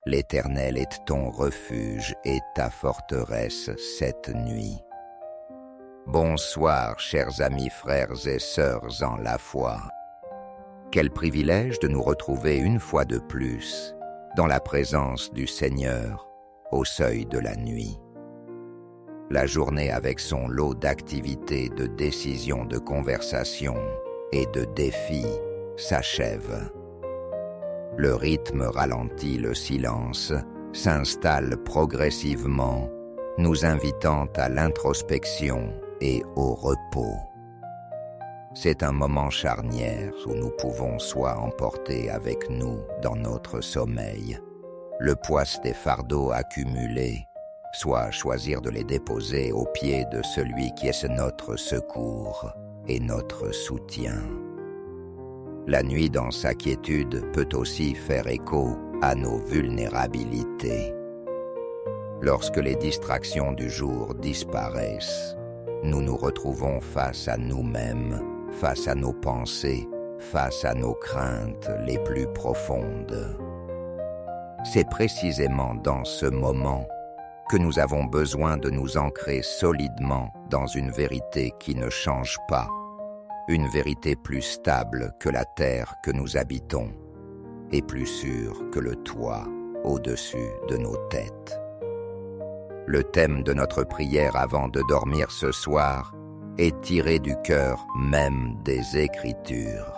L'Éternel est ton refuge et ta forteresse cette nuit. Bonsoir, chers amis, frères et sœurs en la foi. Quel privilège de nous retrouver une fois de plus dans la présence du Seigneur au seuil de la nuit. La journée avec son lot d'activités, de décisions, de conversations et de défis s'achève. Le rythme ralentit, le silence s'installe progressivement, nous invitant à l'introspection et au repos. C'est un moment charnière où nous pouvons soit emporter avec nous dans notre sommeil le poids des fardeaux accumulés, soit choisir de les déposer aux pieds de celui qui est notre secours et notre soutien. La nuit dans sa quiétude peut aussi faire écho à nos vulnérabilités. Lorsque les distractions du jour disparaissent, nous nous retrouvons face à nous-mêmes, face à nos pensées, face à nos craintes les plus profondes. C'est précisément dans ce moment que nous avons besoin de nous ancrer solidement dans une vérité qui ne change pas, une vérité plus stable que la terre que nous habitons et plus sûre que le toit au-dessus de nos têtes. Le thème de notre prière avant de dormir ce soir est tiré du cœur même des Écritures.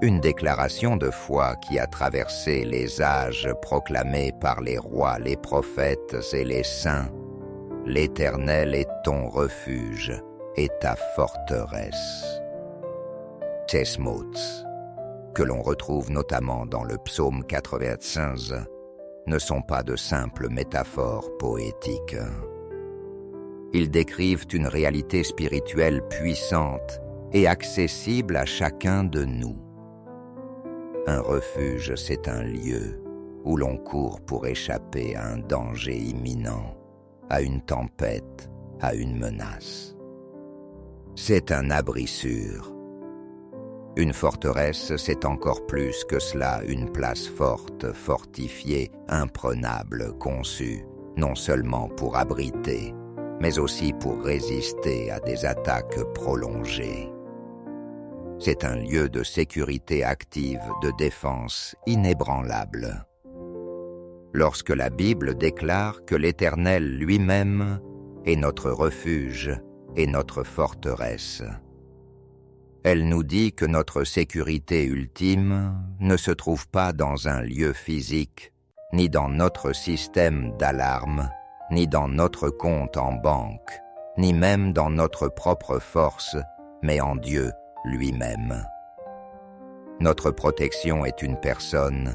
Une déclaration de foi qui a traversé les âges proclamée par les rois, les prophètes et les saints. L'Éternel est ton refuge et ta forteresse. Ces mots, que l'on retrouve notamment dans le psaume 95, ne sont pas de simples métaphores poétiques. Ils décrivent une réalité spirituelle puissante et accessible à chacun de nous. Un refuge, c'est un lieu où l'on court pour échapper à un danger imminent, à une tempête, à une menace. C'est un abri sûr. Une forteresse, c'est encore plus que cela, une place forte, fortifiée, imprenable, conçue, non seulement pour abriter, mais aussi pour résister à des attaques prolongées. C'est un lieu de sécurité active, de défense inébranlable. Lorsque la Bible déclare que l'Éternel lui-même est notre refuge et notre forteresse, elle nous dit que notre sécurité ultime ne se trouve pas dans un lieu physique, ni dans notre système d'alarme, ni dans notre compte en banque, ni même dans notre propre force, mais en Dieu lui-même. Notre protection est une personne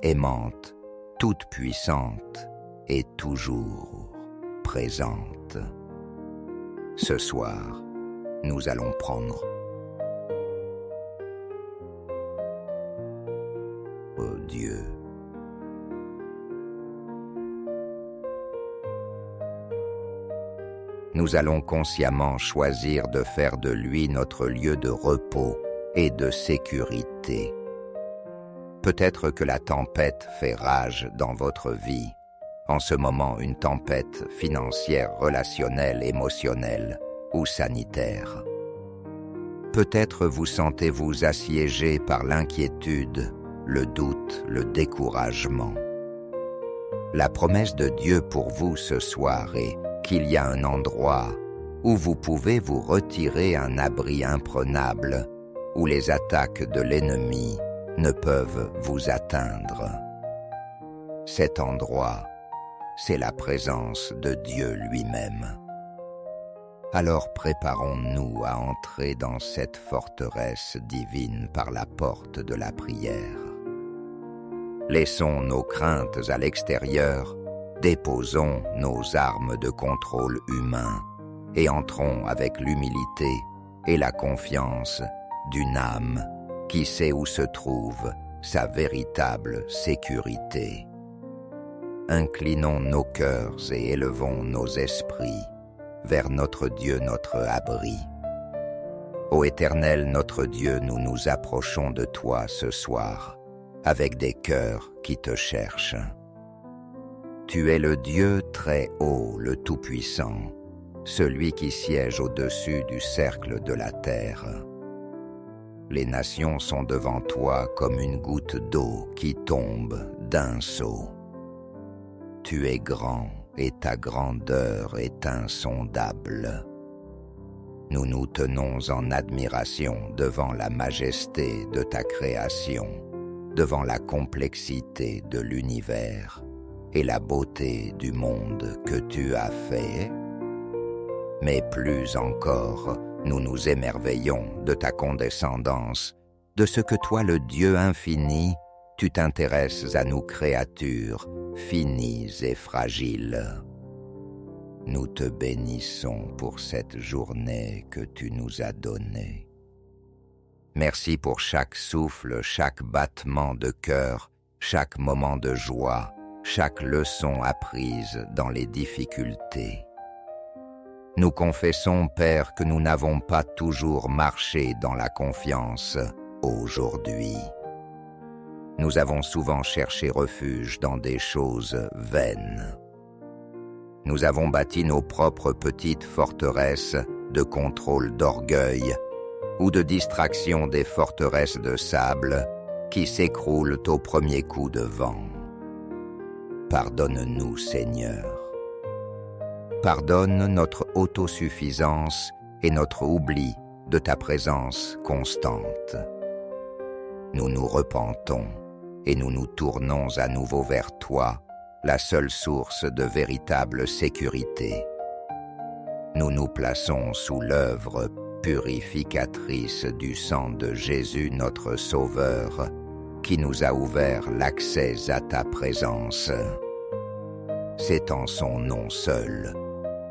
aimante, toute puissante et toujours présente. Ce soir, nous allons prendre Dieu. Nous allons consciemment choisir de faire de lui notre lieu de repos et de sécurité. Peut-être que la tempête fait rage dans votre vie, en ce moment une tempête financière, relationnelle, émotionnelle ou sanitaire. Peut-être vous sentez-vous assiégé par l'inquiétude, le doute, le découragement. La promesse de Dieu pour vous ce soir est qu'il y a un endroit où vous pouvez vous retirer un abri imprenable, où les attaques de l'ennemi ne peuvent vous atteindre. Cet endroit, c'est la présence de Dieu lui-même. Alors préparons-nous à entrer dans cette forteresse divine par la porte de la prière. Laissons nos craintes à l'extérieur, déposons nos armes de contrôle humain et entrons avec l'humilité et la confiance d'une âme qui sait où se trouve sa véritable sécurité. Inclinons nos cœurs et élevons nos esprits vers notre Dieu, notre abri. Ô Éternel, notre Dieu, nous nous approchons de toi ce soir avec des cœurs qui te cherchent. Tu es le Dieu très haut, le Tout-Puissant, celui qui siège au-dessus du cercle de la terre. Les nations sont devant toi comme une goutte d'eau qui tombe d'un seau. Tu es grand et ta grandeur est insondable. Nous nous tenons en admiration devant la majesté de ta création, devant la complexité de l'univers et la beauté du monde que tu as fait. Mais plus encore, nous nous émerveillons de ta condescendance, de ce que toi, le Dieu infini, tu t'intéresses à nous créatures, finies et fragiles. Nous te bénissons pour cette journée que tu nous as donnée. Merci pour chaque souffle, chaque battement de cœur, chaque moment de joie, chaque leçon apprise dans les difficultés. Nous confessons, Père, que nous n'avons pas toujours marché dans la confiance aujourd'hui. Nous avons souvent cherché refuge dans des choses vaines. Nous avons bâti nos propres petites forteresses de contrôle d'orgueil ou de distraction des forteresses de sable qui s'écroulent au premier coup de vent. Pardonne-nous, Seigneur. Pardonne notre autosuffisance et notre oubli de ta présence constante. Nous nous repentons et nous nous tournons à nouveau vers toi, la seule source de véritable sécurité. Nous nous plaçons sous l'œuvre purificatrice du sang de Jésus notre Sauveur, qui nous a ouvert l'accès à ta présence. C'est en son nom seul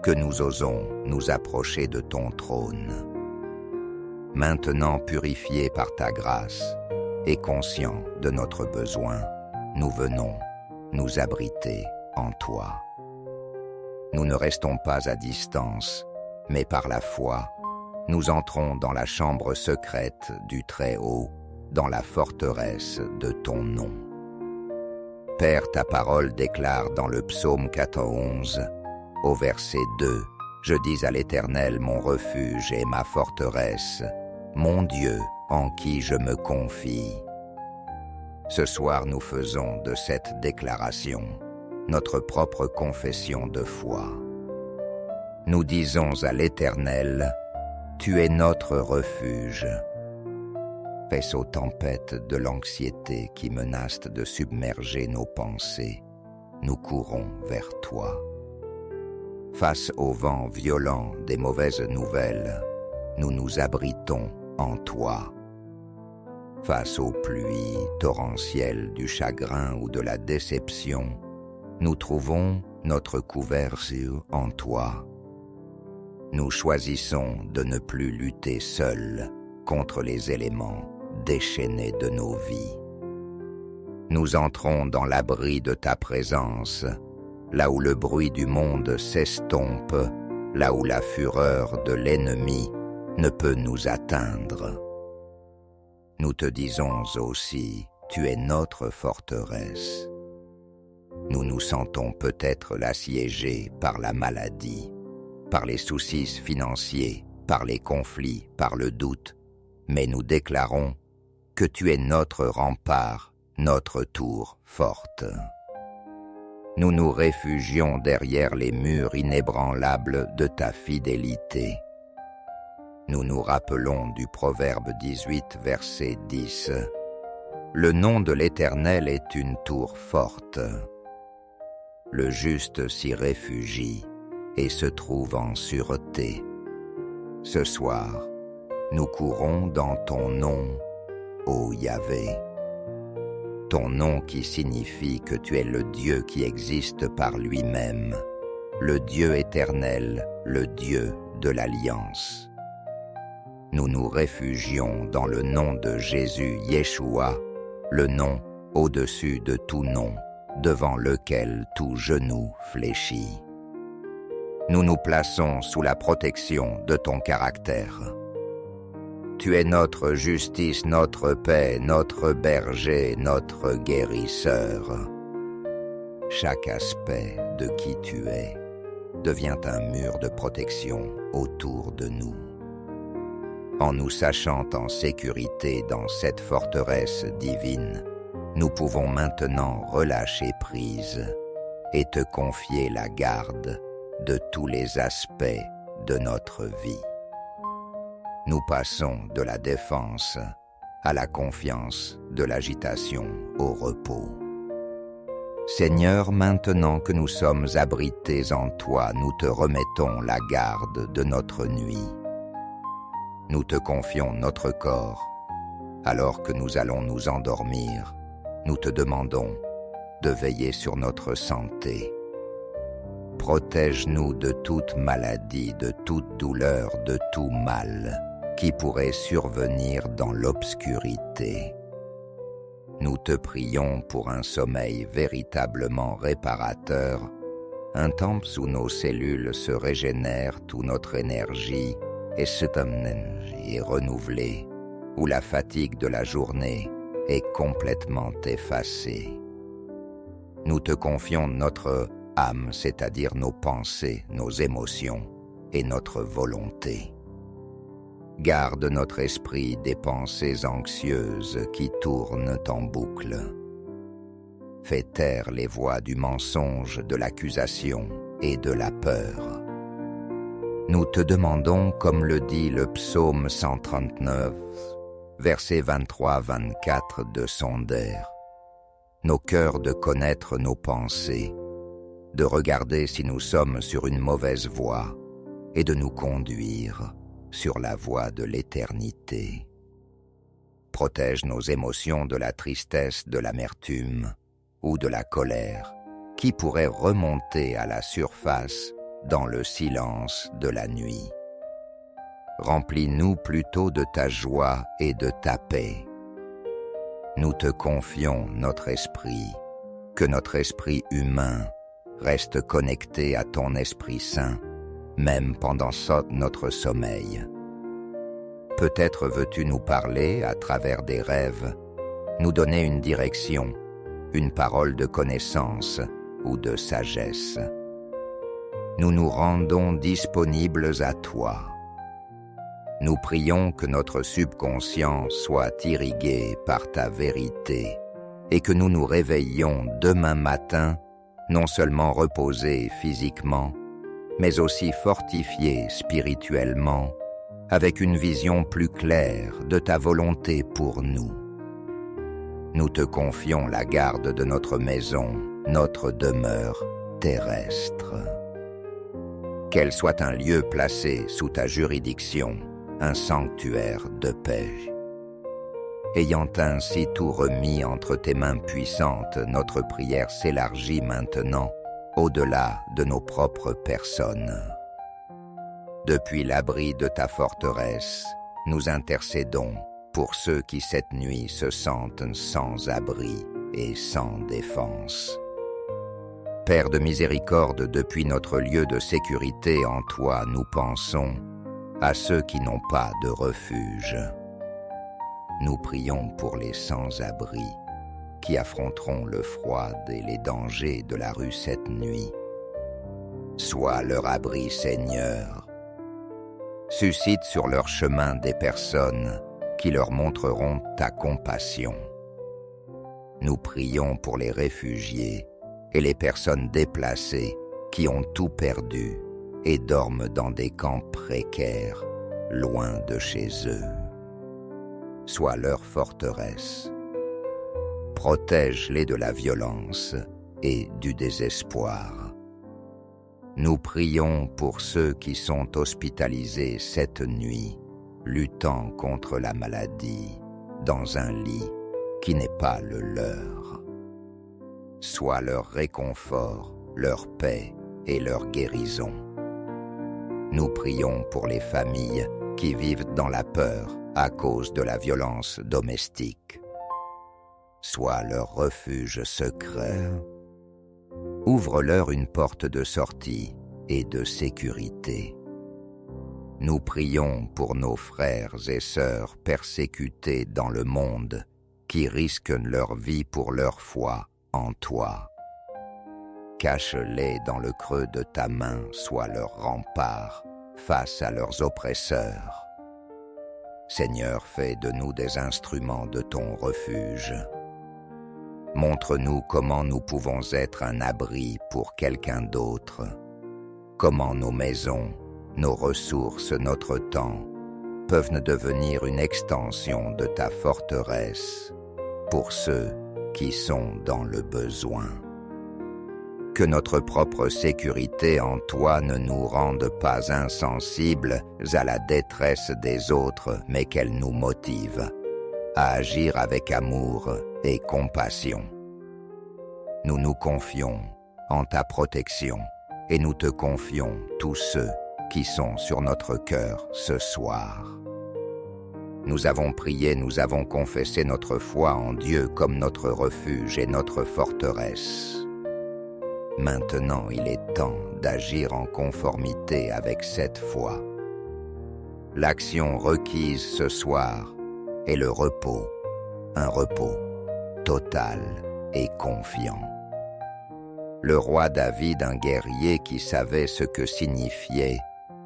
que nous osons nous approcher de ton trône. Maintenant purifiés par ta grâce et conscients de notre besoin, nous venons nous abriter en toi. Nous ne restons pas à distance, mais par la foi, nous entrons dans la chambre secrète du Très-Haut, dans la forteresse de ton nom. Père, ta parole déclare dans le psaume 91, au verset 2, « Je dis à l'Éternel mon refuge et ma forteresse, mon Dieu en qui je me confie. » Ce soir, nous faisons de cette déclaration notre propre confession de foi. Nous disons à l'Éternel, « Tu es notre refuge. » Face aux tempêtes de l'anxiété qui menacent de submerger nos pensées, nous courons vers toi. Face au vent violent des mauvaises nouvelles, nous nous abritons en toi. Face aux pluies torrentielles du chagrin ou de la déception, nous trouvons notre couverture en toi. Nous choisissons de ne plus lutter seuls contre les éléments déchaînés de nos vies. Nous entrons dans l'abri de ta présence, là où le bruit du monde s'estompe, là où la fureur de l'ennemi ne peut nous atteindre. Nous te disons aussi, tu es notre forteresse. Nous nous sentons peut-être l'assiéger par la maladie, par les soucis financiers, par les conflits, par le doute, mais nous déclarons que tu es notre rempart, notre tour forte. Nous nous réfugions derrière les murs inébranlables de ta fidélité. Nous nous rappelons du Proverbe 18, verset 10. « Le nom de l'Éternel est une tour forte. Le juste s'y réfugie et se trouve en sûreté. » Ce soir, nous courons dans ton nom, ô Yahvé. Ton nom qui signifie que tu es le Dieu qui existe par lui-même, le Dieu éternel, le Dieu de l'Alliance. Nous nous réfugions dans le nom de Jésus Yeshua, le nom au-dessus de tout nom, devant lequel tout genou fléchit. Nous nous plaçons sous la protection de ton caractère. tu es notre justice, notre paix, notre berger, notre guérisseur. Chaque aspect de qui tu es devient un mur de protection autour de nous. En nous sachant en sécurité dans cette forteresse divine, nous pouvons maintenant relâcher prise et te confier la garde de tous les aspects de notre vie. Nous passons de la défense à la confiance, de l'agitation au repos. Seigneur, maintenant que nous sommes abrités en toi, nous te remettons la garde de notre nuit. Nous te confions notre corps. Alors que nous allons nous endormir, nous te demandons de veiller sur notre santé. Protège-nous de toute maladie, de toute douleur, de tout mal qui pourrait survenir dans l'obscurité. Nous te prions pour un sommeil véritablement réparateur, un temps où nos cellules se régénèrent, où notre énergie est renouvelée, où la fatigue de la journée est complètement effacée. Nous te confions notre âme, c'est-à-dire nos pensées, nos émotions et notre volonté. Garde notre esprit des pensées anxieuses qui tournent en boucle. Fais taire les voix du mensonge, de l'accusation et de la peur. Nous te demandons, comme le dit le psaume 139, versets 23-24 de Sonder, nos cœurs de connaître nos pensées, de regarder si nous sommes sur une mauvaise voie et de nous conduire sur la voie de l'éternité. Protège nos émotions de la tristesse, de l'amertume ou de la colère qui pourraient remonter à la surface dans le silence de la nuit. Remplis-nous plutôt de ta joie et de ta paix. Nous te confions notre esprit, que notre esprit humain reste connecté à ton Esprit Saint, même pendant notre sommeil. Peut-être veux-tu nous parler à travers des rêves, nous donner une direction, une parole de connaissance ou de sagesse. Nous nous rendons disponibles à toi. Nous prions que notre subconscient soit irrigué par ta vérité et que nous nous réveillions demain matin, non seulement reposés physiquement, mais aussi fortifiés spirituellement, avec une vision plus claire de ta volonté pour nous. Nous te confions la garde de notre maison, notre demeure terrestre. Qu'elle soit un lieu placé sous ta juridiction, un sanctuaire de paix. Ayant ainsi tout remis entre tes mains puissantes, notre prière s'élargit maintenant au-delà de nos propres personnes. Depuis l'abri de ta forteresse, nous intercédons pour ceux qui cette nuit se sentent sans abri et sans défense. Père de miséricorde, depuis notre lieu de sécurité en toi, nous pensons à ceux qui n'ont pas de refuge. Nous prions pour les sans-abri qui affronteront le froid et les dangers de la rue cette nuit. Sois leur abri, Seigneur. Suscite sur leur chemin des personnes qui leur montreront ta compassion. Nous prions pour les réfugiés et les personnes déplacées qui ont tout perdu et dorment dans des camps précaires, loin de chez eux. Sois leur forteresse. Protège-les de la violence et du désespoir. Nous prions pour ceux qui sont hospitalisés cette nuit, luttant contre la maladie, dans un lit qui n'est pas le leur. Sois leur réconfort, leur paix et leur guérison. Nous prions pour les familles qui vivent dans la peur à cause de la violence domestique. Sois leur refuge secret. Ouvre-leur une porte de sortie et de sécurité. Nous prions pour nos frères et sœurs persécutés dans le monde, qui risquent leur vie pour leur foi en toi. Cache-les dans le creux de ta main, sois leur rempart face à leurs oppresseurs. Seigneur, fais de nous des instruments de ton refuge. Montre-nous comment nous pouvons être un abri pour quelqu'un d'autre, comment nos maisons, nos ressources, notre temps peuvent devenir une extension de ta forteresse pour ceux qui sont dans le besoin. Que notre propre sécurité en toi ne nous rende pas insensibles à la détresse des autres, mais qu'elle nous motive à agir avec amour et compassion. Nous nous confions en ta protection et nous te confions tous ceux qui sont sur notre cœur ce soir. Nous avons prié, nous avons confessé notre foi en Dieu comme notre refuge et notre forteresse. Maintenant, il est temps d'agir en conformité avec cette foi. L'action requise ce soir est le repos, un repos total et confiant. Le roi David, un guerrier qui savait ce que signifiait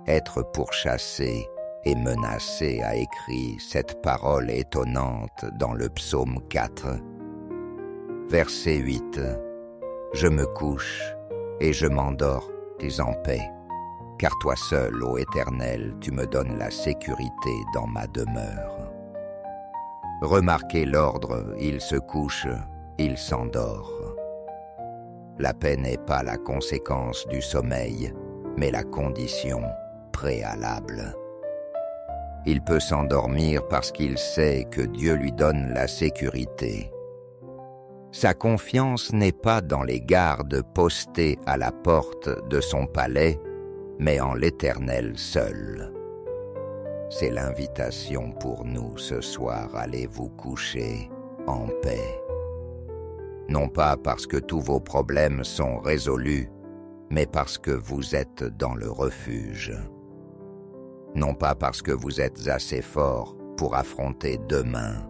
être pourchassé et menacé, a écrit cette parole étonnante dans le psaume 4. Verset 8. Je me couche et je m'endors en paix, car toi seul, ô Éternel, tu me donnes la sécurité dans ma demeure. Remarquez l'ordre, il se couche, il s'endort. La paix n'est pas la conséquence du sommeil, mais la condition préalable. Il peut s'endormir parce qu'il sait que Dieu lui donne la sécurité. Sa confiance n'est pas dans les gardes postés à la porte de son palais, mais en l'Éternel seul. C'est l'invitation pour nous ce soir, allez vous coucher en paix. Non pas parce que tous vos problèmes sont résolus, mais parce que vous êtes dans le refuge. Non pas parce que vous êtes assez fort pour affronter demain,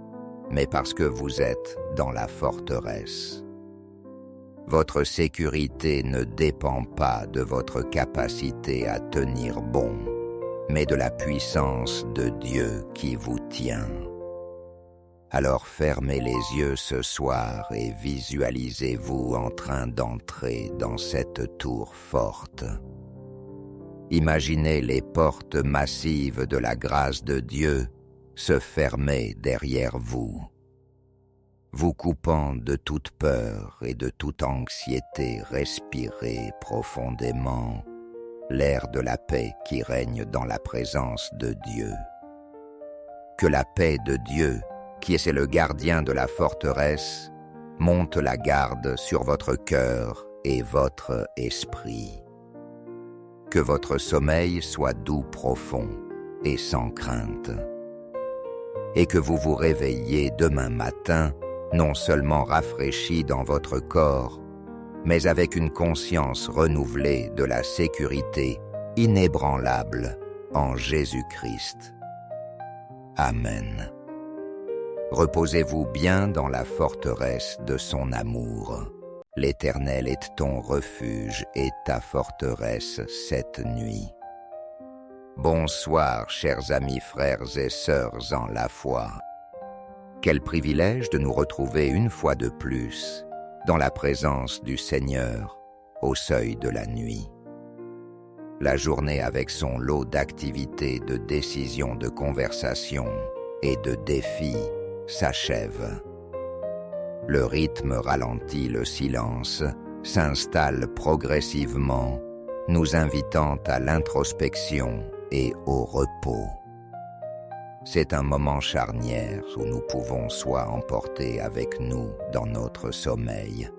mais parce que vous êtes dans la forteresse. Votre sécurité ne dépend pas de votre capacité à tenir bon, mais de la puissance de Dieu qui vous tient. Alors fermez les yeux ce soir et visualisez-vous en train d'entrer dans cette tour forte. Imaginez les portes massives de la grâce de Dieu se fermer derrière vous, vous coupant de toute peur et de toute anxiété. Respirez profondément l'air de la paix qui règne dans la présence de Dieu. Que la paix de Dieu, qui est le gardien de la forteresse, monte la garde sur votre cœur et votre esprit. Que votre sommeil soit doux, profond et sans crainte. Et que vous vous réveilliez demain matin, non seulement rafraîchi dans votre corps, mais avec une conscience renouvelée de la sécurité inébranlable en Jésus-Christ. Amen. Reposez-vous bien dans la forteresse de son amour. L'Éternel est ton refuge et ta forteresse cette nuit. Bonsoir, chers amis, frères et sœurs en la foi. Quel privilège de nous retrouver une fois de plus dans la présence du Seigneur au seuil de la nuit. La journée avec son lot d'activités, de décisions, de conversations et de défis s'achève. Le rythme ralentit, le silence s'installe progressivement, nous invitant à l'introspection et au repos. C'est un moment charnière où nous pouvons soit emporter avec nous dans notre sommeil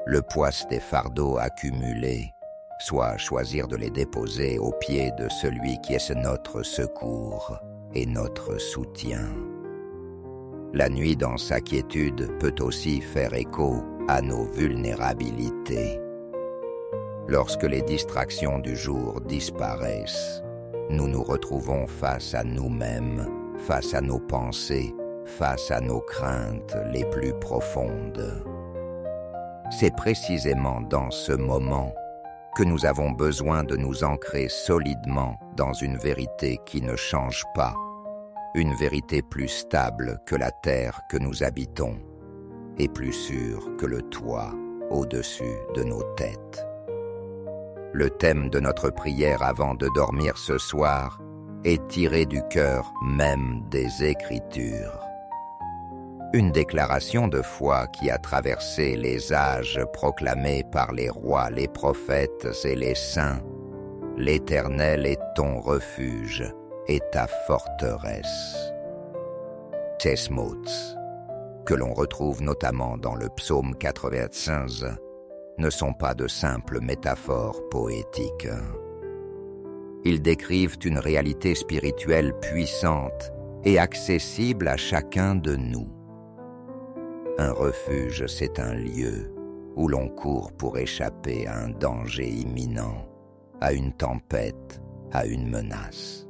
le poids des fardeaux accumulés, soit choisir de les déposer aux pieds de celui qui est notre secours et notre soutien. La nuit dans sa quiétude peut aussi faire écho à nos vulnérabilités. Lorsque les distractions du jour disparaissent, nous nous retrouvons face à nous-mêmes, face à nos pensées, face à nos craintes les plus profondes. C'est précisément dans ce moment que nous avons besoin de nous ancrer solidement dans une vérité qui ne change pas, une vérité plus stable que la terre que nous habitons et plus sûre que le toit au-dessus de nos têtes. Le thème de notre prière avant de dormir ce soir est tiré du cœur même des Écritures. Une déclaration de foi qui a traversé les âges proclamée par les rois, les prophètes et les saints. L'Éternel est ton refuge et ta forteresse. Ces mots, que l'on retrouve notamment dans le psaume 95, ne sont pas de simples métaphores poétiques. Ils décrivent une réalité spirituelle puissante et accessible à chacun de nous. Un refuge, c'est un lieu où l'on court pour échapper à un danger imminent, à une tempête, à une menace.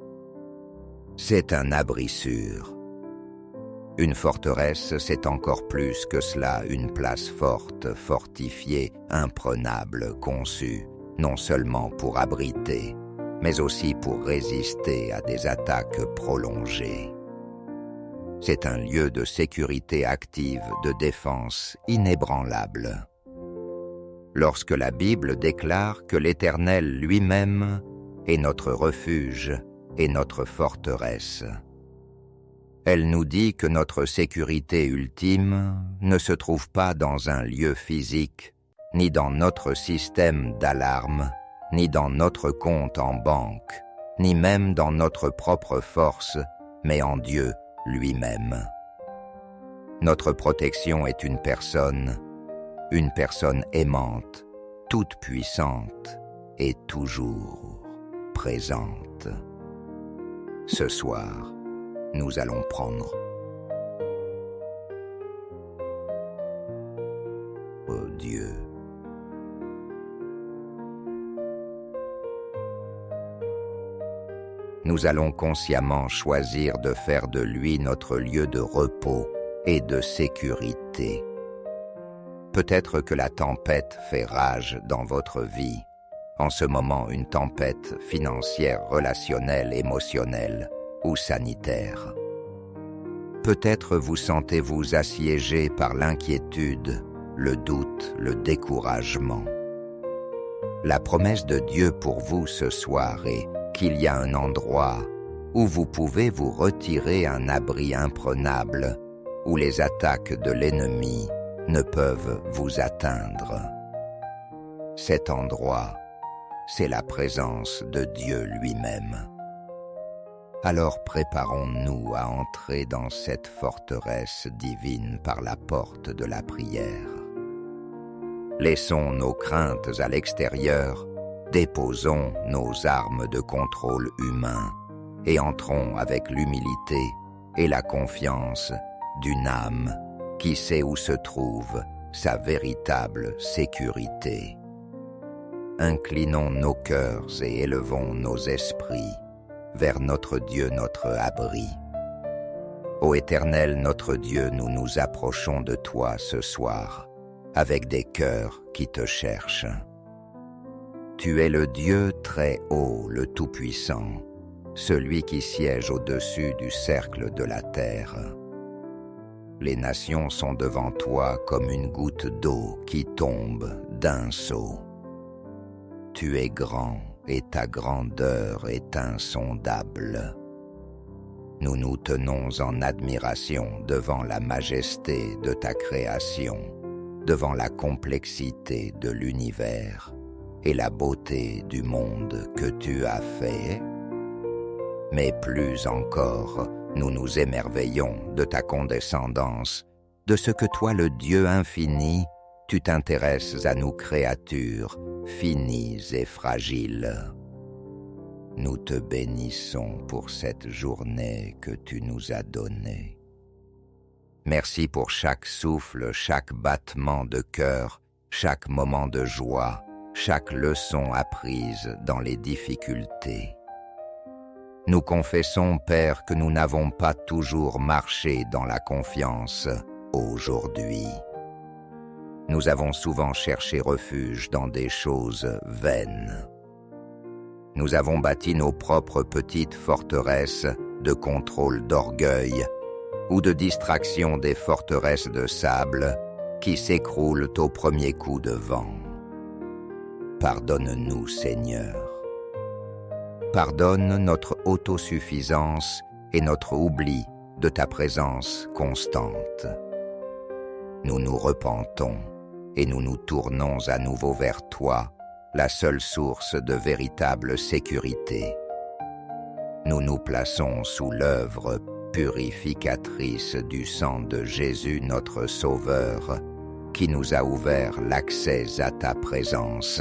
C'est un abri sûr. Une forteresse, c'est encore plus que cela, une place forte, fortifiée, imprenable, conçue, non seulement pour abriter, mais aussi pour résister à des attaques prolongées. C'est un lieu de sécurité active, de défense inébranlable. Lorsque la Bible déclare que l'Éternel lui-même est notre refuge et notre forteresse, elle nous dit que notre sécurité ultime ne se trouve pas dans un lieu physique, ni dans notre système d'alarme, ni dans notre compte en banque, ni même dans notre propre force, mais en Dieu lui-même. Notre protection est une personne aimante, toute puissante et toujours présente. Ce soir, nous allons prendre oh Dieu. Nous allons consciemment choisir de faire de lui notre lieu de repos et de sécurité. Peut-être que la tempête fait rage dans votre vie, en ce moment une tempête financière, relationnelle, émotionnelle ou sanitaire. Peut-être vous sentez-vous assiégé par l'inquiétude, le doute, le découragement. La promesse de Dieu pour vous ce soir est qu'il y a un endroit où vous pouvez vous retirer un abri imprenable, où les attaques de l'ennemi ne peuvent vous atteindre. Cet endroit, c'est la présence de Dieu lui-même. Alors préparons-nous à entrer dans cette forteresse divine par la porte de la prière. Laissons nos craintes à l'extérieur, déposons nos armes de contrôle humain et entrons avec l'humilité et la confiance d'une âme qui sait où se trouve sa véritable sécurité. Inclinons nos cœurs et élevons nos esprits vers notre Dieu, notre abri. Ô Éternel, notre Dieu, nous nous approchons de toi ce soir, avec des cœurs qui te cherchent. Tu es le Dieu très haut, le Tout-Puissant, celui qui siège au-dessus du cercle de la terre. Les nations sont devant toi comme une goutte d'eau qui tombe d'un seau. Tu es grand et ta grandeur est insondable. Nous nous tenons en admiration devant la majesté de ta création, devant la complexité de l'univers et la beauté du monde que tu as fait. Mais plus encore, nous nous émerveillons de ta condescendance, de ce que toi, le Dieu infini, tu t'intéresses à nous créatures, finies et fragiles. Nous te bénissons pour cette journée que tu nous as donnée. Merci pour chaque souffle, chaque battement de cœur, chaque moment de joie, chaque leçon apprise dans les difficultés. Nous confessons, Père, que nous n'avons pas toujours marché dans la confiance aujourd'hui. Nous avons souvent cherché refuge dans des choses vaines. Nous avons bâti nos propres petites forteresses de contrôle d'orgueil ou de distraction des forteresses de sable qui s'écroulent au premier coup de vent. Pardonne-nous, Seigneur. Pardonne notre autosuffisance et notre oubli de ta présence constante. Nous nous repentons et nous nous tournons à nouveau vers toi, la seule source de véritable sécurité. Nous nous plaçons sous l'œuvre purificatrice du sang de Jésus notre Sauveur, qui nous a ouvert l'accès à ta présence.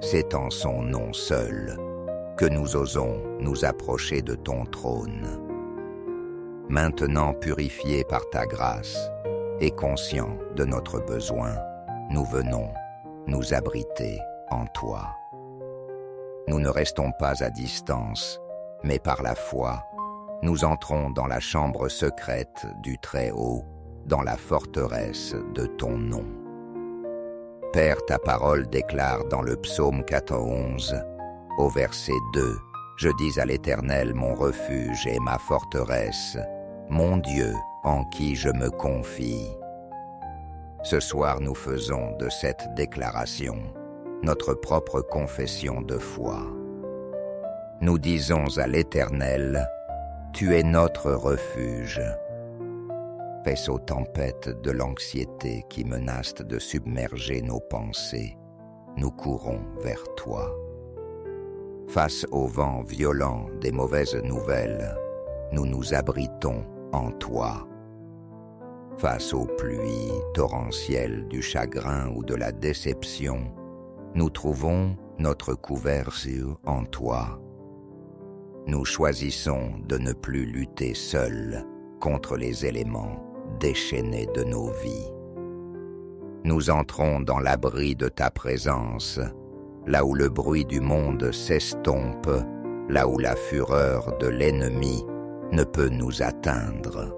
C'est en son nom seul que nous osons nous approcher de ton trône. Maintenant purifiés par ta grâce et conscients de notre besoin, nous venons nous abriter en toi. Nous ne restons pas à distance, mais par la foi, nous entrons dans la chambre secrète du Très-Haut, dans la forteresse de ton nom. Père, ta parole déclare dans le psaume 91, au verset 2, « Je dis à l'Éternel mon refuge et ma forteresse, mon Dieu en qui je me confie. » Ce soir, nous faisons de cette déclaration notre propre confession de foi. Nous disons à l'Éternel, « Tu es notre refuge. » Face aux tempêtes de l'anxiété qui menacent de submerger nos pensées, nous courons vers toi. Face au vent violent des mauvaises nouvelles, nous nous abritons en toi. Face aux pluies torrentielles du chagrin ou de la déception, nous trouvons notre couverture en toi. Nous choisissons de ne plus lutter seuls contre les éléments déchaînés de nos vies. Nous entrons dans l'abri de ta présence, là où le bruit du monde s'estompe, là où la fureur de l'ennemi ne peut nous atteindre.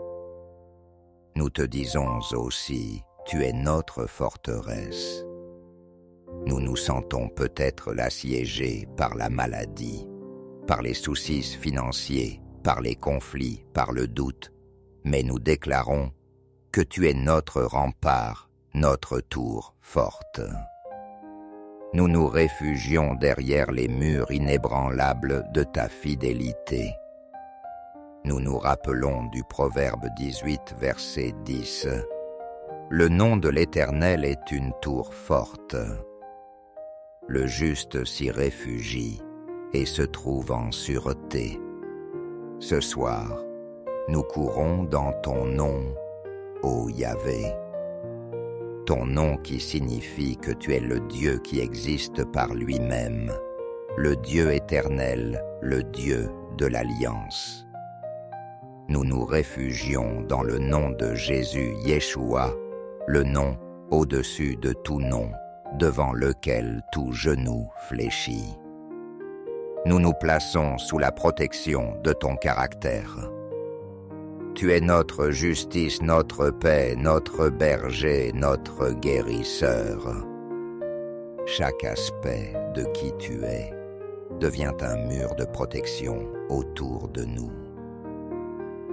Nous te disons aussi, tu es notre forteresse. Nous nous sentons peut-être l'assiéger par la maladie, par les soucis financiers, par les conflits, par le doute, mais nous déclarons que tu es notre rempart, notre tour forte. Nous nous réfugions derrière les murs inébranlables de ta fidélité. Nous nous rappelons du Proverbe 18, verset 10. Le nom de l'Éternel est une tour forte. Le juste s'y réfugie et se trouve en sûreté. Ce soir, nous courons dans ton nom, ô Yahvé. Ton nom qui signifie que tu es le Dieu qui existe par lui-même, le Dieu éternel, le Dieu de l'Alliance. Nous nous réfugions dans le nom de Jésus Yeshua, le nom au-dessus de tout nom, devant lequel tout genou fléchit. Nous nous plaçons sous la protection de ton caractère. Tu es notre justice, notre paix, notre berger, notre guérisseur. Chaque aspect de qui tu es devient un mur de protection autour de nous.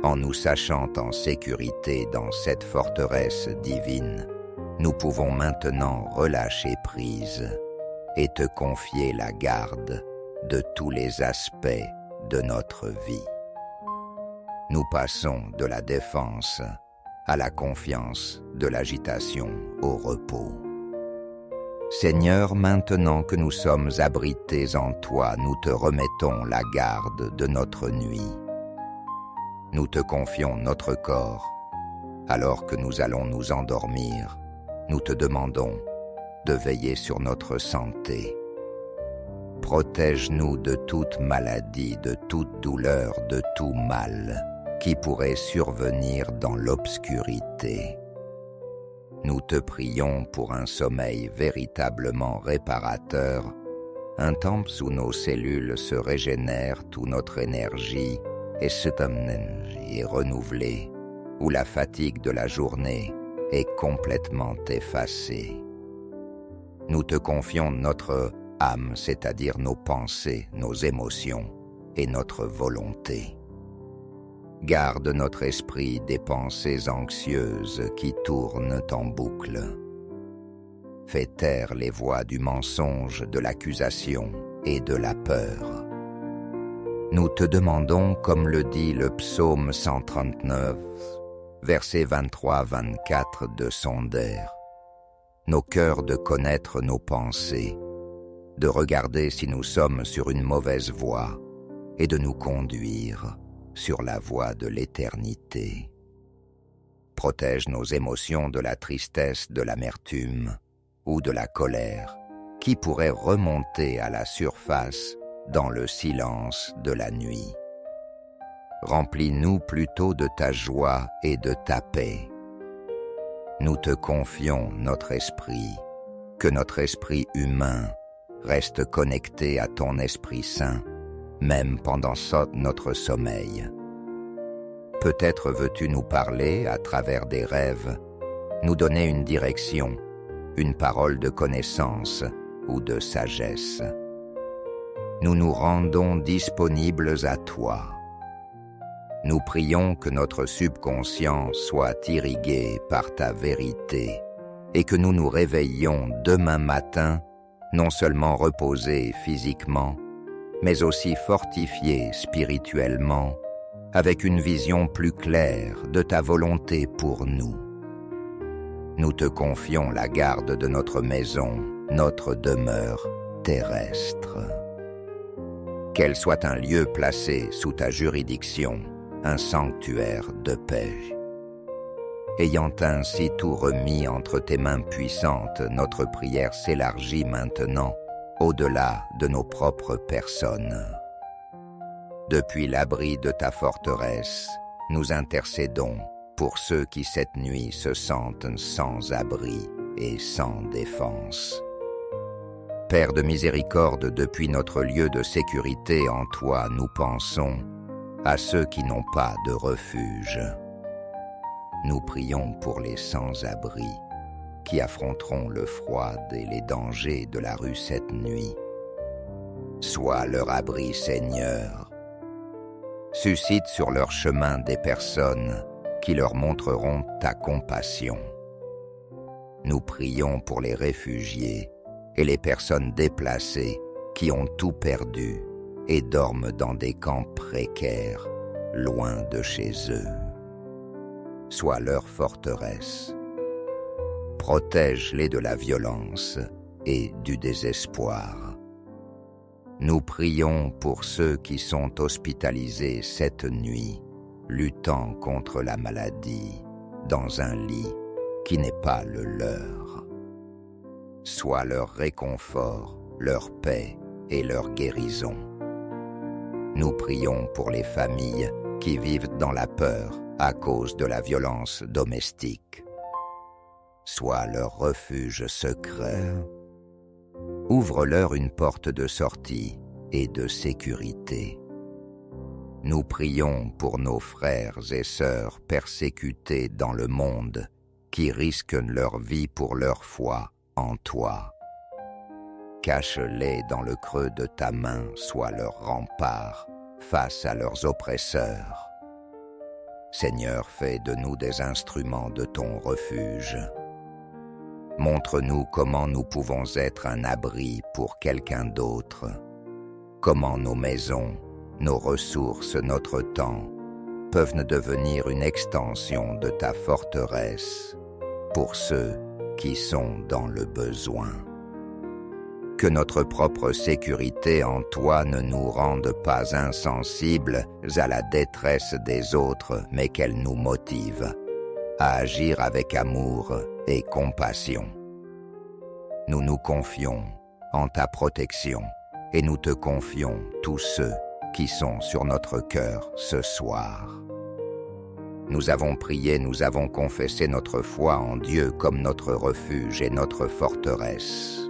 En nous sachant en sécurité dans cette forteresse divine, nous pouvons maintenant relâcher prise et te confier la garde de tous les aspects de notre vie. Nous passons de la défense à la confiance, de l'agitation au repos. Seigneur, maintenant que nous sommes abrités en toi, nous te remettons la garde de notre nuit. Nous te confions notre corps. Alors que nous allons nous endormir, nous te demandons de veiller sur notre santé. Protège-nous de toute maladie, de toute douleur, de tout mal qui pourrait survenir dans l'obscurité. Nous te prions pour un sommeil véritablement réparateur un temple où nos cellules se régénèrent, où notre énergie est renouvelée, où la fatigue de la journée est complètement effacée. Nous te confions notre âme, c'est-à-dire nos pensées, nos émotions et notre volonté. Garde notre esprit des pensées anxieuses qui tournent en boucle. Fais taire les voix du mensonge, de l'accusation et de la peur. Nous te demandons, comme le dit le psaume 139, versets 23-24 de Sonder, nos cœurs de connaître nos pensées, de regarder si nous sommes sur une mauvaise voie et de nous conduire sur la voie de l'éternité. Protège nos émotions de la tristesse, de l'amertume ou de la colère qui pourraient remonter à la surface dans le silence de la nuit. Remplis-nous plutôt de ta joie et de ta paix. Nous te confions notre esprit, que notre esprit humain reste connecté à ton Esprit Saint, même pendant notre sommeil. Peut-être veux-tu nous parler à travers des rêves, nous donner une direction, une parole de connaissance ou de sagesse. Nous nous rendons disponibles à toi. Nous prions que notre subconscient soit irrigué par ta vérité et que nous nous réveillions demain matin non seulement reposés physiquement, mais aussi fortifiés spirituellement, avec une vision plus claire de ta volonté pour nous. Nous te confions la garde de notre maison, notre demeure terrestre. Qu'elle soit un lieu placé sous ta juridiction, un sanctuaire de paix. Ayant ainsi tout remis entre tes mains puissantes, notre prière s'élargit maintenant au-delà de nos propres personnes. Depuis l'abri de ta forteresse, nous intercédons pour ceux qui cette nuit se sentent sans abri et sans défense. Père de miséricorde, depuis notre lieu de sécurité en toi, nous pensons à ceux qui n'ont pas de refuge. Nous prions pour les sans-abri qui affronteront le froid et les dangers de la rue cette nuit. Sois leur abri, Seigneur. Suscite sur leur chemin des personnes qui leur montreront ta compassion. Nous prions pour les réfugiés et les personnes déplacées qui ont tout perdu et dorment dans des camps précaires, loin de chez eux. Sois leur forteresse. Protège-les de la violence et du désespoir. Nous prions pour ceux qui sont hospitalisés cette nuit, luttant contre la maladie, dans un lit qui n'est pas le leur. Sois leur réconfort, leur paix et leur guérison. Nous prions pour les familles qui vivent dans la peur à cause de la violence domestique. Sois leur refuge secret. Ouvre-leur une porte de sortie et de sécurité. Nous prions pour nos frères et sœurs persécutés dans le monde qui risquent leur vie pour leur foi en toi. Cache-les dans le creux de ta main, sois leur rempart face à leurs oppresseurs. Seigneur, fais de nous des instruments de ton refuge. Montre-nous comment nous pouvons être un abri pour quelqu'un d'autre, comment nos maisons, nos ressources, notre temps peuvent devenir une extension de ta forteresse pour ceux qui sont dans le besoin. Que notre propre sécurité en toi ne nous rende pas insensibles à la détresse des autres, mais qu'elle nous motive à agir avec amour et compassion. Nous nous confions en ta protection et nous te confions tous ceux qui sont sur notre cœur ce soir. Nous avons prié, nous avons confessé notre foi en Dieu comme notre refuge et notre forteresse.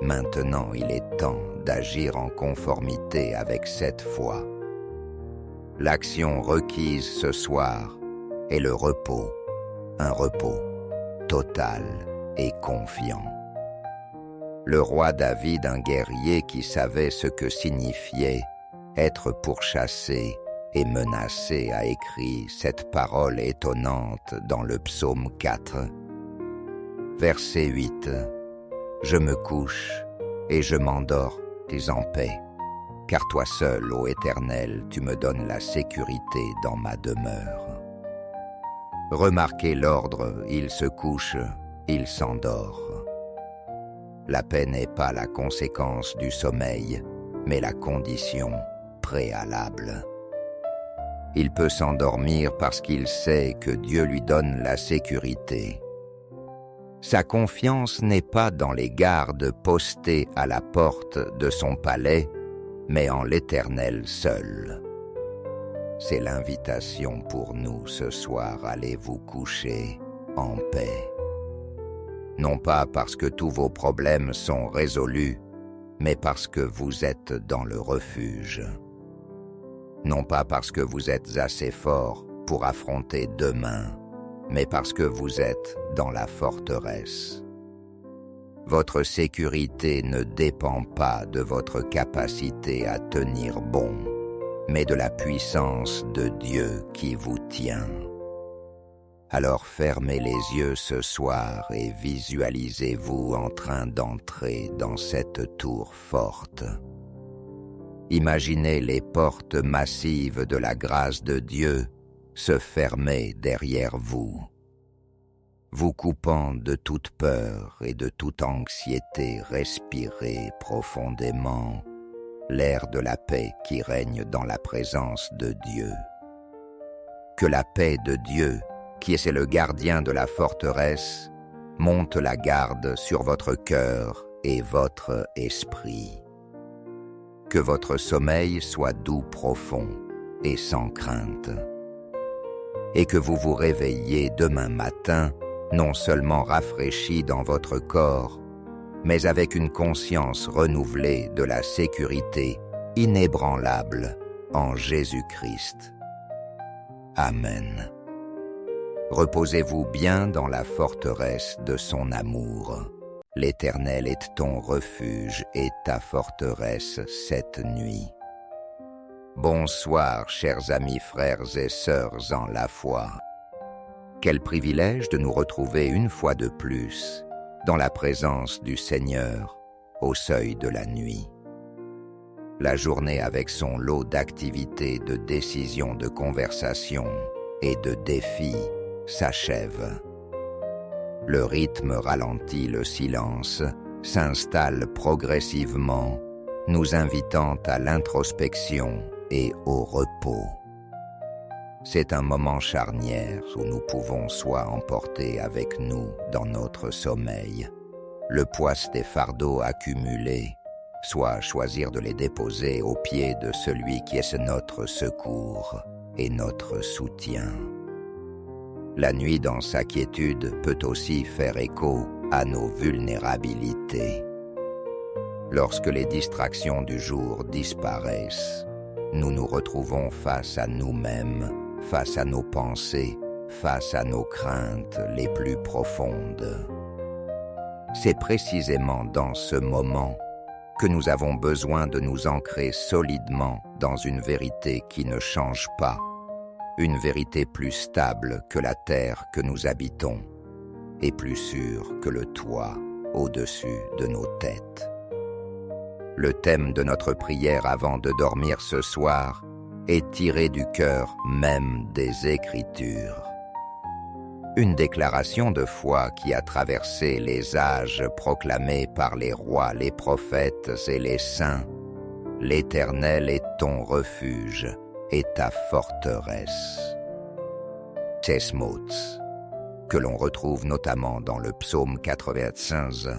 Maintenant, il est temps d'agir en conformité avec cette foi. L'action requise ce soir est le repos, un repos total et confiant. Le roi David, un guerrier qui savait ce que signifiait être pourchassé et menacé, a écrit cette parole étonnante dans le psaume 4. Verset 8. Je me couche et je m'endors en paix, car toi seul, ô Éternel, tu me donnes la sécurité dans ma demeure. Remarquez l'ordre, il se couche, il s'endort. La paix n'est pas la conséquence du sommeil, mais la condition préalable. Il peut s'endormir parce qu'il sait que Dieu lui donne la sécurité. Sa confiance n'est pas dans les gardes postés à la porte de son palais, mais en l'Éternel seul. C'est l'invitation pour nous ce soir, allez vous coucher en paix. Non pas parce que tous vos problèmes sont résolus, mais parce que vous êtes dans le refuge. Non pas parce que vous êtes assez fort pour affronter demain, mais parce que vous êtes dans la forteresse. Votre sécurité ne dépend pas de votre capacité à tenir bon, mais de la puissance de Dieu qui vous tient. Alors fermez les yeux ce soir et visualisez-vous en train d'entrer dans cette tour forte. Imaginez les portes massives de la grâce de Dieu se fermer derrière vous, vous coupant de toute peur et de toute anxiété. Respirez profondément l'air de la paix qui règne dans la présence de Dieu. Que la paix de Dieu, qui est le gardien de la forteresse, monte la garde sur votre cœur et votre esprit. Que votre sommeil soit doux, profond et sans crainte. Et que vous vous réveilliez demain matin, non seulement rafraîchi dans votre corps, mais avec une conscience renouvelée de la sécurité inébranlable en Jésus-Christ. Amen. Reposez-vous bien dans la forteresse de son amour. L'Éternel est ton refuge et ta forteresse cette nuit. Bonsoir, chers amis, frères et sœurs en la foi. Quel privilège de nous retrouver une fois de plus dans la présence du Seigneur au seuil de la nuit. La journée avec son lot d'activités, de décisions, de conversations et de défis s'achève. Le rythme ralentit, le silence s'installe progressivement, nous invitant à l'introspection et au repos. C'est un moment charnière où nous pouvons soit emporter avec nous dans notre sommeil le poids des fardeaux accumulés, soit choisir de les déposer aux pieds de celui qui est notre secours et notre soutien. La nuit dans sa quiétude peut aussi faire écho à nos vulnérabilités. Lorsque les distractions du jour disparaissent, nous nous retrouvons face à nous-mêmes, face à nos pensées, face à nos craintes les plus profondes. C'est précisément dans ce moment que nous avons besoin de nous ancrer solidement dans une vérité qui ne change pas, une vérité plus stable que la terre que nous habitons et plus sûre que le toit au-dessus de nos têtes. Le thème de notre prière avant de dormir ce soir est tiré du cœur même des Écritures. Une déclaration de foi qui a traversé les âges proclamée par les rois, les prophètes et les saints. L'Éternel est ton refuge et ta forteresse. Ces mots, que l'on retrouve notamment dans le psaume 95,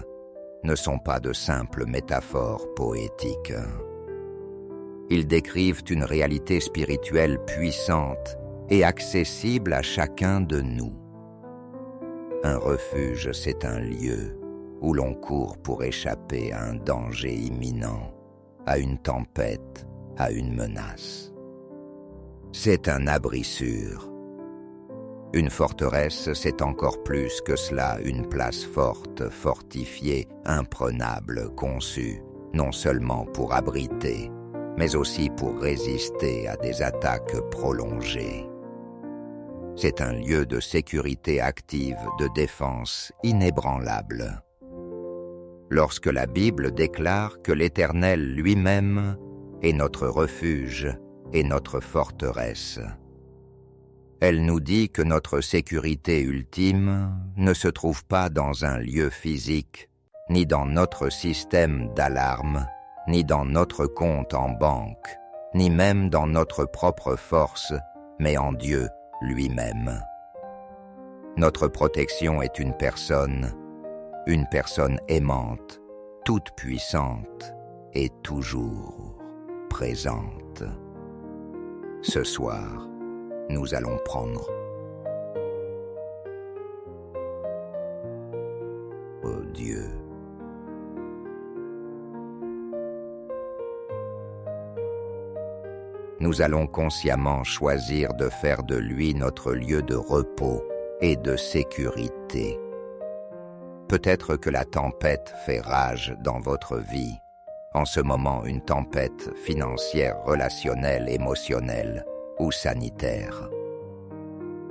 ne sont pas de simples métaphores poétiques. Ils décrivent une réalité spirituelle puissante et accessible à chacun de nous. Un refuge, c'est un lieu où l'on court pour échapper à un danger imminent, à une tempête, à une menace. C'est un abri sûr. Une forteresse, c'est encore plus que cela, une place forte, fortifiée, imprenable, conçue, non seulement pour abriter, mais aussi pour résister à des attaques prolongées. C'est un lieu de sécurité active, de défense inébranlable. Lorsque la Bible déclare que l'Éternel lui-même est notre refuge et notre forteresse, elle nous dit que notre sécurité ultime ne se trouve pas dans un lieu physique, ni dans notre système d'alarme, ni dans notre compte en banque, ni même dans notre propre force, mais en Dieu lui-même. Notre protection est une personne aimante, toute puissante et toujours présente. Ce soir, nous allons prendre Dieu. Nous allons consciemment choisir de faire de lui notre lieu de repos et de sécurité. Peut-être que la tempête fait rage dans votre vie, en ce moment une tempête financière, relationnelle, émotionnelle ou sanitaire.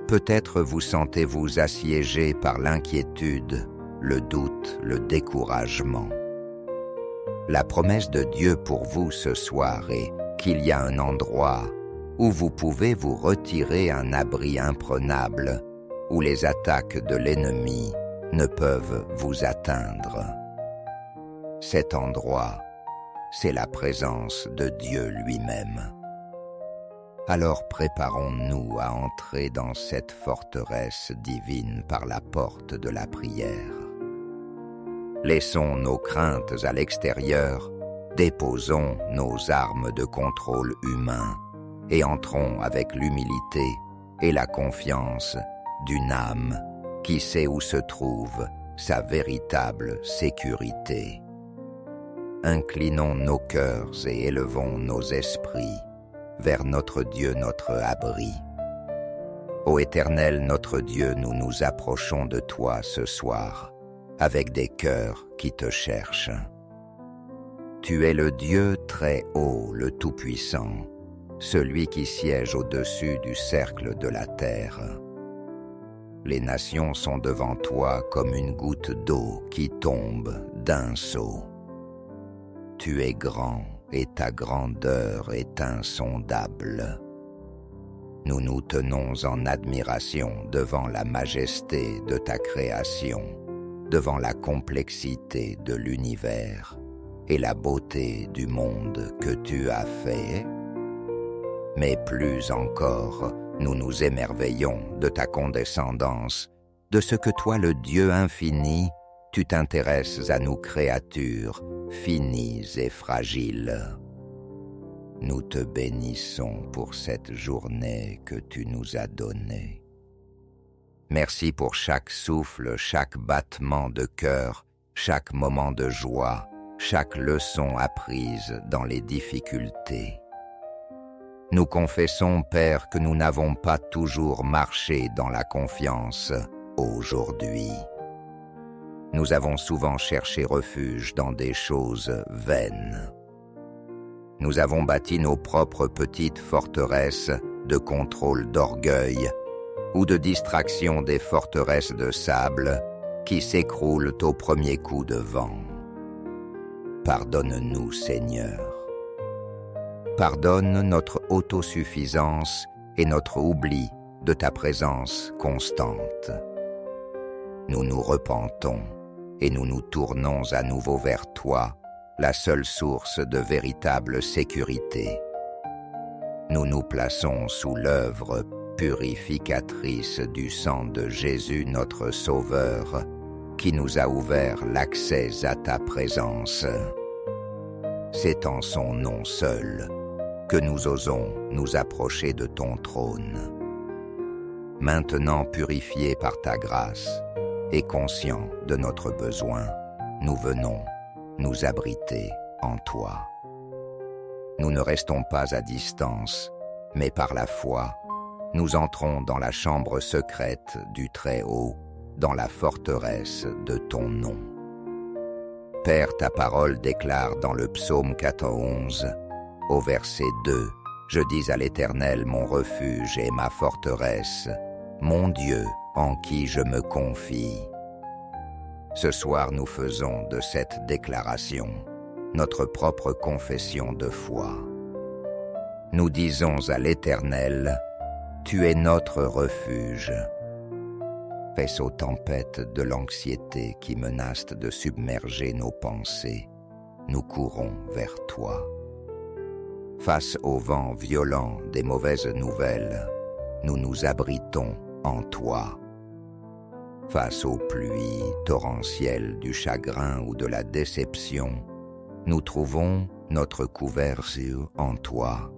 Peut-être vous sentez-vous assiégé par l'inquiétude, le doute, le découragement. La promesse de Dieu pour vous ce soir est qu'il y a un endroit où vous pouvez vous retirer un abri imprenable, où les attaques de l'ennemi ne peuvent vous atteindre. Cet endroit, c'est la présence de Dieu lui-même. Alors préparons-nous à entrer dans cette forteresse divine par la porte de la prière. Laissons nos craintes à l'extérieur, déposons nos armes de contrôle humain et entrons avec l'humilité et la confiance d'une âme qui sait où se trouve sa véritable sécurité. Inclinons nos cœurs et élevons nos esprits vers notre Dieu, notre abri. Ô Éternel, notre Dieu, nous nous approchons de toi ce soir avec des cœurs qui te cherchent. Tu es le Dieu très haut, le Tout-Puissant, celui qui siège au-dessus du cercle de la terre. Les nations sont devant toi comme une goutte d'eau qui tombe d'un seau. Tu es grand et ta grandeur est insondable. Nous nous tenons en admiration devant la majesté de ta création, devant la complexité de l'univers et la beauté du monde que tu as fait. Mais plus encore, nous nous émerveillons de ta condescendance, de ce que toi, le Dieu infini, tu t'intéresses à nous créatures, finies et fragiles. Nous te bénissons pour cette journée que tu nous as donnée. Merci pour chaque souffle, chaque battement de cœur, chaque moment de joie, chaque leçon apprise dans les difficultés. Nous confessons, Père, que nous n'avons pas toujours marché dans la confiance aujourd'hui. Nous avons souvent cherché refuge dans des choses vaines. Nous avons bâti nos propres petites forteresses de contrôle d'orgueil ou de distraction des forteresses de sable qui s'écroulent au premier coup de vent. Pardonne-nous, Seigneur. Pardonne notre autosuffisance et notre oubli de ta présence constante. Nous nous repentons et nous nous tournons à nouveau vers toi, la seule source de véritable sécurité. Nous nous plaçons sous l'œuvre purificatrice du sang de Jésus notre Sauveur, qui nous a ouvert l'accès à ta présence. C'est en son nom seul que nous osons nous approcher de ton trône. Maintenant purifiés par ta grâce et conscients de notre besoin, nous venons nous abriter en toi. Nous ne restons pas à distance, mais par la foi, nous entrons dans la chambre secrète du Très-Haut, dans la forteresse de ton nom. Père, ta parole déclare dans le psaume 411, au verset 2, « Je dis à l'Éternel mon refuge et ma forteresse, mon Dieu en qui je me confie. » Ce soir, nous faisons de cette déclaration notre propre confession de foi. Nous disons à l'Éternel, « Tu es notre refuge. » Face aux tempêtes de l'anxiété qui menacent de submerger nos pensées, nous courons vers toi. Face au vent violent des mauvaises nouvelles, nous nous abritons en toi. Face aux pluies torrentielles du chagrin ou de la déception, nous trouvons notre couverture en toi.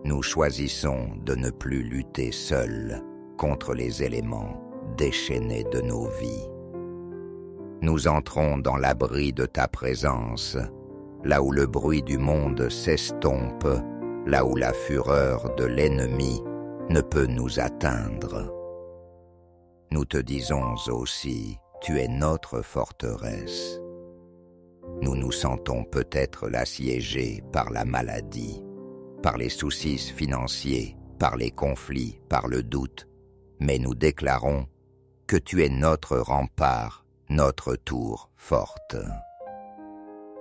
Nous choisissons de ne plus lutter seuls contre les éléments déchaînés de nos vies. Nous entrons dans l'abri de ta présence, là où le bruit du monde s'estompe, là où la fureur de l'ennemi ne peut nous atteindre. Nous te disons aussi, tu es notre forteresse. Nous nous sentons peut-être l'assiéger par la maladie, par les soucis financiers, par les conflits, par le doute, mais nous déclarons que tu es notre rempart, notre tour forte.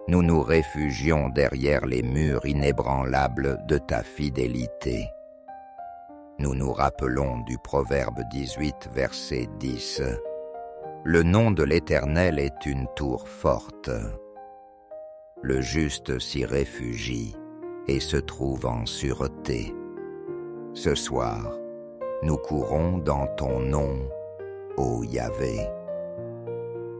Nous nous réfugions derrière les murs inébranlables de ta fidélité. Nous nous rappelons du Proverbe 18, verset 10. Le nom de l'Éternel est une tour forte. Le juste s'y réfugie et se trouve en sûreté. Ce soir, nous courons dans ton nom, ô Yahvé.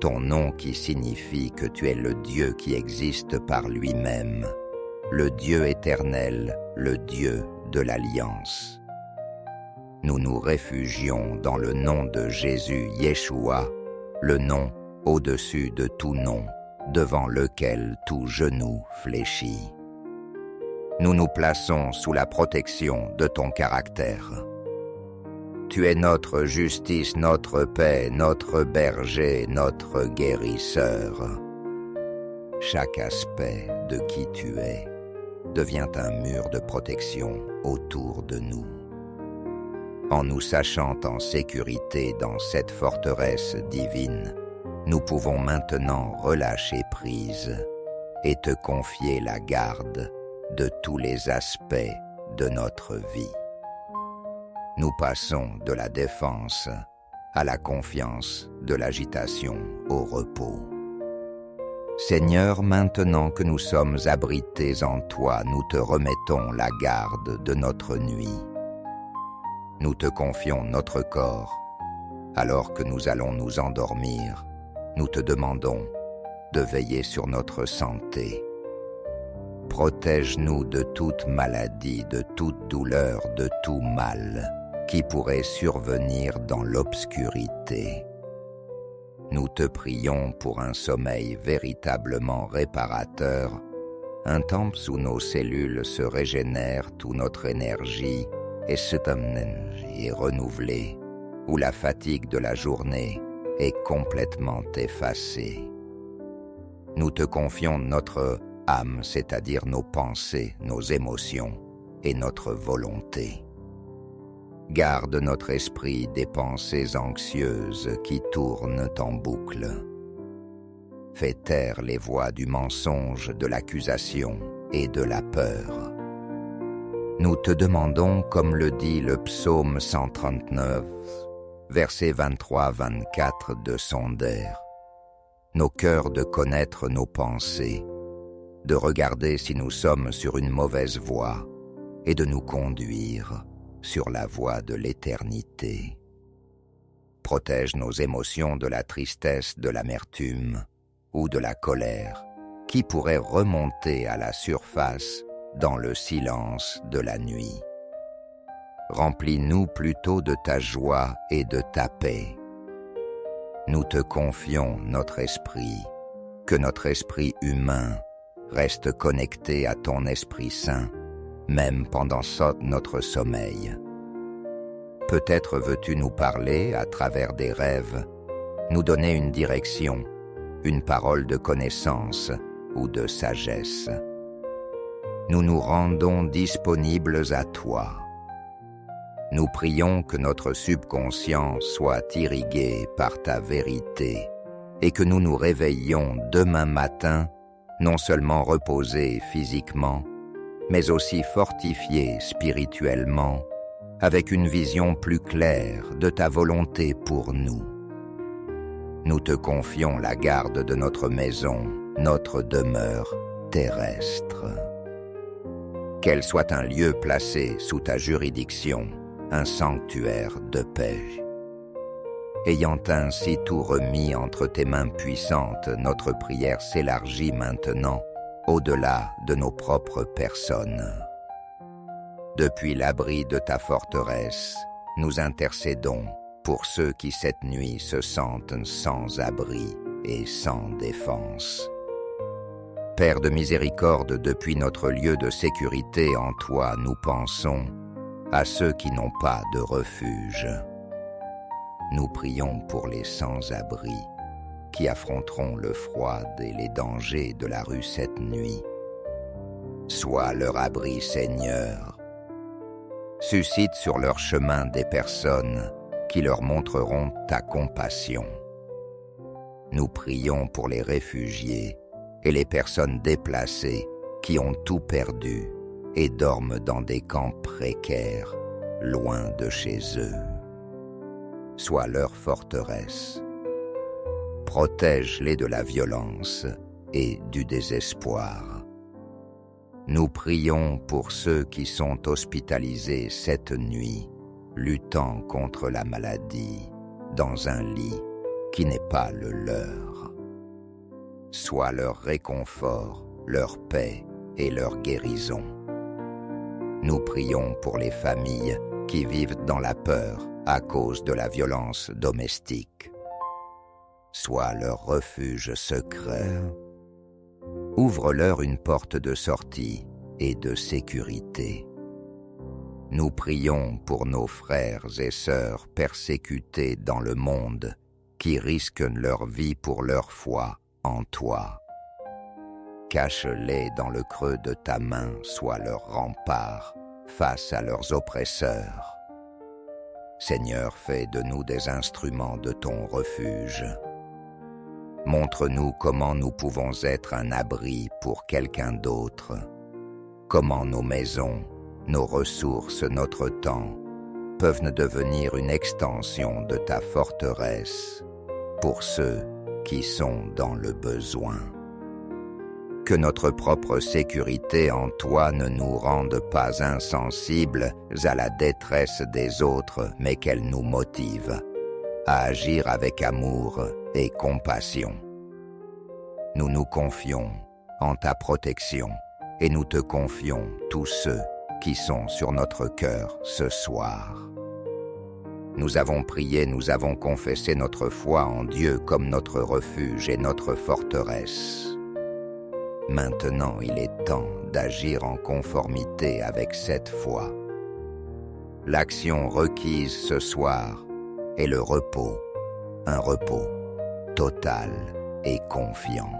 Ton nom qui signifie que tu es le Dieu qui existe par lui-même, le Dieu éternel, le Dieu de l'Alliance. Nous nous réfugions dans le nom de Jésus Yeshua, le nom au-dessus de tout nom, devant lequel tout genou fléchit. Nous nous plaçons sous la protection de ton caractère. Tu es notre justice, notre paix, notre berger, notre guérisseur. Chaque aspect de qui tu es devient un mur de protection autour de nous. En nous sachant en sécurité dans cette forteresse divine, nous pouvons maintenant relâcher prise et te confier la garde de tous les aspects de notre vie. Nous passons de la défense à la confiance, de l'agitation au repos. Seigneur, maintenant que nous sommes abrités en toi, nous te remettons la garde de notre nuit. Nous te confions notre corps. Alors que nous allons nous endormir, nous te demandons de veiller sur notre santé. Protège-nous de toute maladie, de toute douleur, de tout mal qui pourrait survenir dans l'obscurité. Nous te prions pour un sommeil véritablement réparateur, un temps où nos cellules se régénèrent, où notre énergie est renouvelée, où la fatigue de la journée est complètement effacée. Nous te confions notre âme, c'est-à-dire nos pensées, nos émotions et notre volonté. Garde notre esprit des pensées anxieuses qui tournent en boucle. Fais taire les voix du mensonge, de l'accusation et de la peur. Nous te demandons, comme le dit le psaume 139, versets 23-24 de Sonder, nos cœurs de connaître nos pensées, de regarder si nous sommes sur une mauvaise voie et de nous conduire sur la voie de l'éternité. Protège nos émotions de la tristesse, de l'amertume ou de la colère qui pourraient remonter à la surface dans le silence de la nuit. Remplis-nous plutôt de ta joie et de ta paix. Nous te confions notre esprit que notre esprit humain reste connecté à ton Esprit Saint, même pendant notre sommeil. Peut-être veux-tu nous parler à travers des rêves, nous donner une direction, une parole de connaissance ou de sagesse. Nous nous rendons disponibles à toi. Nous prions que notre subconscient soit irrigué par ta vérité et que nous nous réveillions demain matin, non seulement reposés physiquement, mais aussi fortifiés spirituellement, avec une vision plus claire de ta volonté pour nous. Nous te confions la garde de notre maison, notre demeure terrestre. Qu'elle soit un lieu placé sous ta juridiction, un sanctuaire de paix. Ayant ainsi tout remis entre tes mains puissantes, notre prière s'élargit maintenant au-delà de nos propres personnes. Depuis l'abri de ta forteresse, nous intercédons pour ceux qui cette nuit se sentent sans abri et sans défense. Père de miséricorde, depuis notre lieu de sécurité en toi, nous pensons à ceux qui n'ont pas de refuge. Nous prions pour les sans-abri qui affronteront le froid et les dangers de la rue cette nuit. Sois leur abri, Seigneur. Suscite sur leur chemin des personnes qui leur montreront ta compassion. Nous prions pour les réfugiés et les personnes déplacées qui ont tout perdu et dorment dans des camps précaires, loin de chez eux. Sois leur forteresse. Protège-les de la violence et du désespoir. Nous prions pour ceux qui sont hospitalisés cette nuit, luttant contre la maladie, dans un lit qui n'est pas le leur. Sois leur réconfort, leur paix et leur guérison. Nous prions pour les familles qui vivent dans la peur à cause de la violence domestique. Sois leur refuge secret. Ouvre-leur une porte de sortie et de sécurité. Nous prions pour nos frères et sœurs persécutés dans le monde qui risquent leur vie pour leur foi en toi. Cache-les dans le creux de ta main, sois leur rempart face à leurs oppresseurs. Seigneur, fais de nous des instruments de ton refuge. Montre-nous comment nous pouvons être un abri pour quelqu'un d'autre, comment nos maisons, nos ressources, notre temps peuvent devenir une extension de ta forteresse pour ceux qui sont dans le besoin. Que notre propre sécurité en toi ne nous rende pas insensibles à la détresse des autres, mais qu'elle nous motive à agir avec amour et compassion. Nous nous confions en ta protection et nous te confions tous ceux qui sont sur notre cœur ce soir. Nous avons prié, nous avons confessé notre foi en Dieu comme notre refuge et notre forteresse. Maintenant, il est temps d'agir en conformité avec cette foi. L'action requise ce soir est le repos, un repos total et confiant.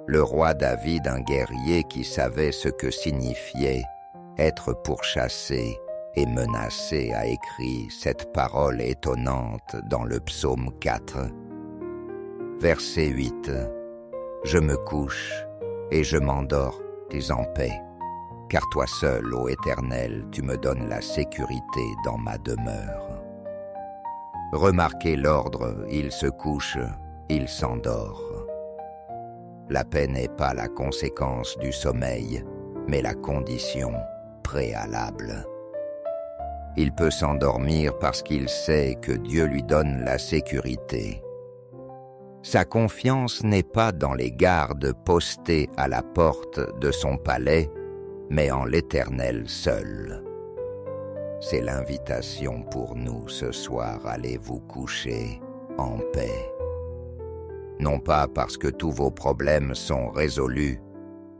Le roi David, un guerrier qui savait ce que signifiait être pourchassé et menacé, a écrit cette parole étonnante dans le psaume 4. Verset 8. Je me couche et je m'endors en paix, car toi seul, ô Éternel, tu me donnes la sécurité dans ma demeure. Remarquez l'ordre, il se couche, il s'endort. La paix n'est pas la conséquence du sommeil, mais la condition préalable. Il peut s'endormir parce qu'il sait que Dieu lui donne la sécurité. Sa confiance n'est pas dans les gardes postés à la porte de son palais, mais en l'Éternel seul. C'est l'invitation pour nous ce soir, allez vous coucher en paix. non pas parce que tous vos problèmes sont résolus,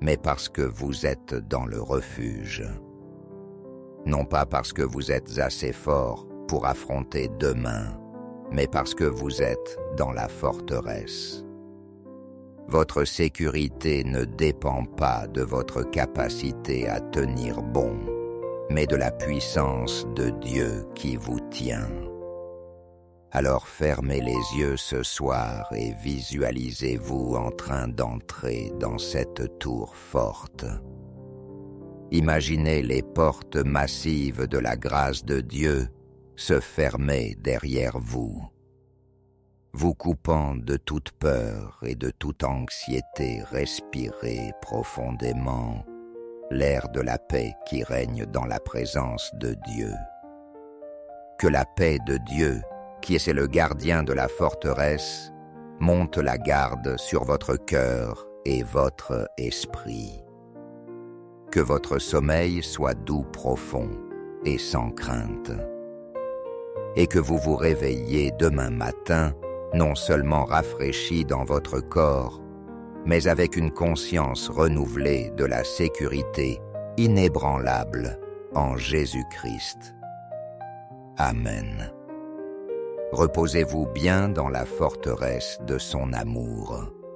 mais parce que vous êtes dans le refuge. Non pas parce que vous êtes assez fort pour affronter demain, mais parce que vous êtes dans la forteresse. Votre sécurité ne dépend pas de votre capacité à tenir bon, mais de la puissance de Dieu qui vous tient. Alors fermez les yeux ce soir et visualisez-vous en train d'entrer dans cette tour forte. Imaginez les portes massives de la grâce de Dieu se fermer derrière vous, vous coupant de toute peur et de toute anxiété. Respirez profondément l'air de la paix qui règne dans la présence de Dieu. Que la paix de Dieu, qui est le gardien de la forteresse, monte la garde sur votre cœur et votre esprit. Que votre sommeil soit doux, profond et sans crainte. Et que vous vous réveilliez demain matin, non seulement rafraîchi dans votre corps, mais avec une conscience renouvelée de la sécurité inébranlable en Jésus-Christ. Amen. Reposez-vous bien dans la forteresse de son amour.